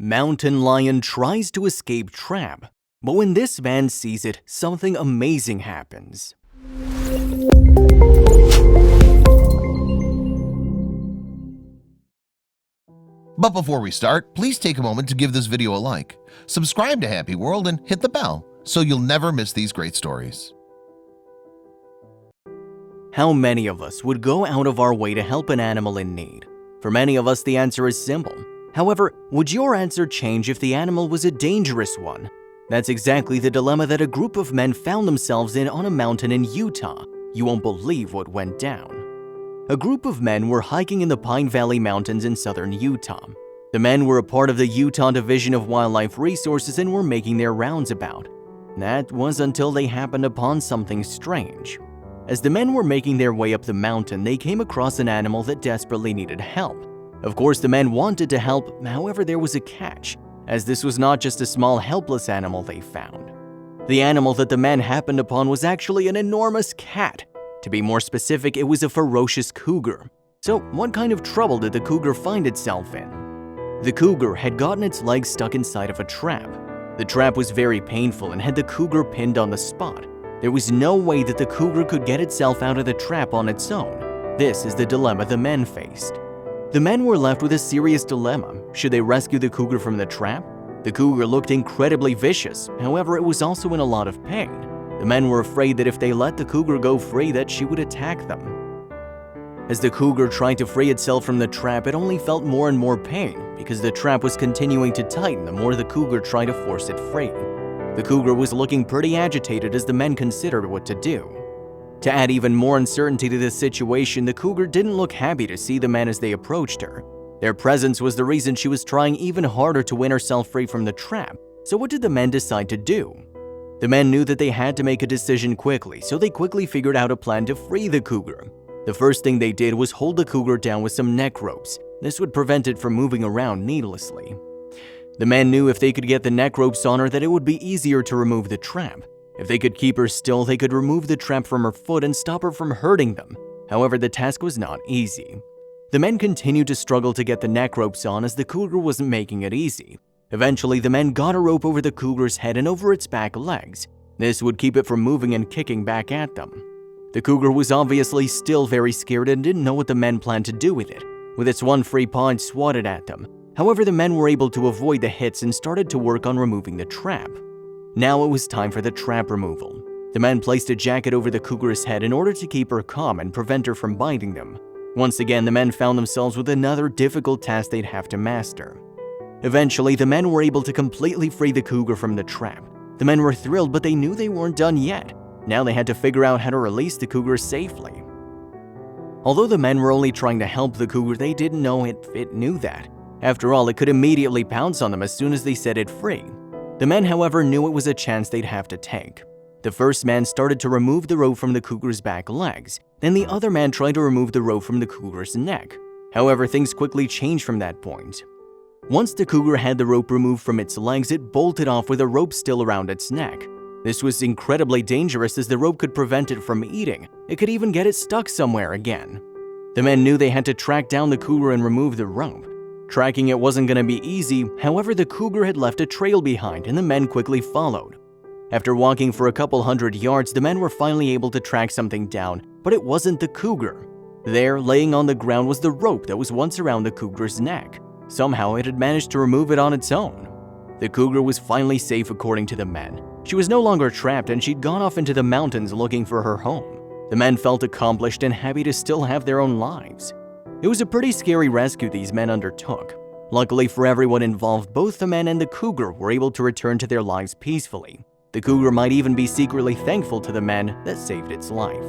Mountain lion tries to escape trap, but when this man sees it, something amazing happens. But before we start, please take a moment to give this video a like, subscribe to HappyWorld, and hit the bell so you'll never miss these great stories. How many of us would go out of our way to help an animal in need? For many of us, the answer is simple. However, would your answer change if the animal was a dangerous one? That's exactly the dilemma that a group of men found themselves in on a mountain in Utah. You won't believe what went down. A group of men were hiking in the Pine Valley Mountains in southern Utah. The men were a part of the Utah Division of Wildlife Resources and were making their rounds about. That was until they happened upon something strange. As the men were making their way up the mountain, they came across an animal that desperately needed help. Of course, the men wanted to help, however, there was a catch, as this was not just a small helpless animal they found. The animal that the men happened upon was actually an enormous cat. To be more specific, it was a ferocious cougar. So, what kind of trouble did the cougar find itself in? The cougar had gotten its legs stuck inside of a trap. The trap was very painful and had the cougar pinned on the spot. There was no way that the cougar could get itself out of the trap on its own. This is the dilemma the men faced. The men were left with a serious dilemma. Should they rescue the cougar from the trap? The cougar looked incredibly vicious, however, it was also in a lot of pain. The men were afraid that if they let the cougar go free, that she would attack them. As the cougar tried to free itself from the trap, it only felt more and more pain because the trap was continuing to tighten the more the cougar tried to force it free. The cougar was looking pretty agitated as the men considered what to do. To add even more uncertainty to this situation, the cougar didn't look happy to see the men as they approached her. Their presence was the reason she was trying even harder to win herself free from the trap. So what did the men decide to do? The men knew that they had to make a decision quickly, so they quickly figured out a plan to free the cougar. The first thing they did was hold the cougar down with some neck ropes. This would prevent it from moving around needlessly. The men knew if they could get the neck ropes on her that it would be easier to remove the trap. If they could keep her still, they could remove the trap from her foot and stop her from hurting them. However, the task was not easy. The men continued to struggle to get the neck ropes on as the cougar wasn't making it easy. Eventually, the men got a rope over the cougar's head and over its back legs. This would keep it from moving and kicking back at them. The cougar was obviously still very scared and didn't know what the men planned to do with it. With its one free paw, it swatted at them. However, the men were able to avoid the hits and started to work on removing the trap. Now it was time for the trap removal. The men placed a jacket over the cougar's head in order to keep her calm and prevent her from biting them. Once again, the men found themselves with another difficult task they'd have to master. Eventually, the men were able to completely free the cougar from the trap. The men were thrilled, but they knew they weren't done yet. Now they had to figure out how to release the cougar safely. Although the men were only trying to help the cougar, they didn't know it knew that. After all, it could immediately pounce on them as soon as they set it free. The men, however, knew it was a chance they'd have to take. The first man started to remove the rope from the cougar's back legs. Then the other man tried to remove the rope from the cougar's neck. However, things quickly changed from that point. Once the cougar had the rope removed from its legs, it bolted off with a rope still around its neck. This was incredibly dangerous as the rope could prevent it from eating. It could even get it stuck somewhere again. The men knew they had to track down the cougar and remove the rope. Tracking it wasn't going to be easy, however, the cougar had left a trail behind and the men quickly followed. After walking for a couple hundred yards, the men were finally able to track something down, but it wasn't the cougar. There, laying on the ground, was the rope that was once around the cougar's neck. Somehow, it had managed to remove it on its own. The cougar was finally safe according to the men. She was no longer trapped and she'd gone off into the mountains looking for her home. The men felt accomplished and happy to still have their own lives. It was a pretty scary rescue these men undertook. Luckily for everyone involved, both the men and the cougar were able to return to their lives peacefully. The cougar might even be secretly thankful to the men that saved its life.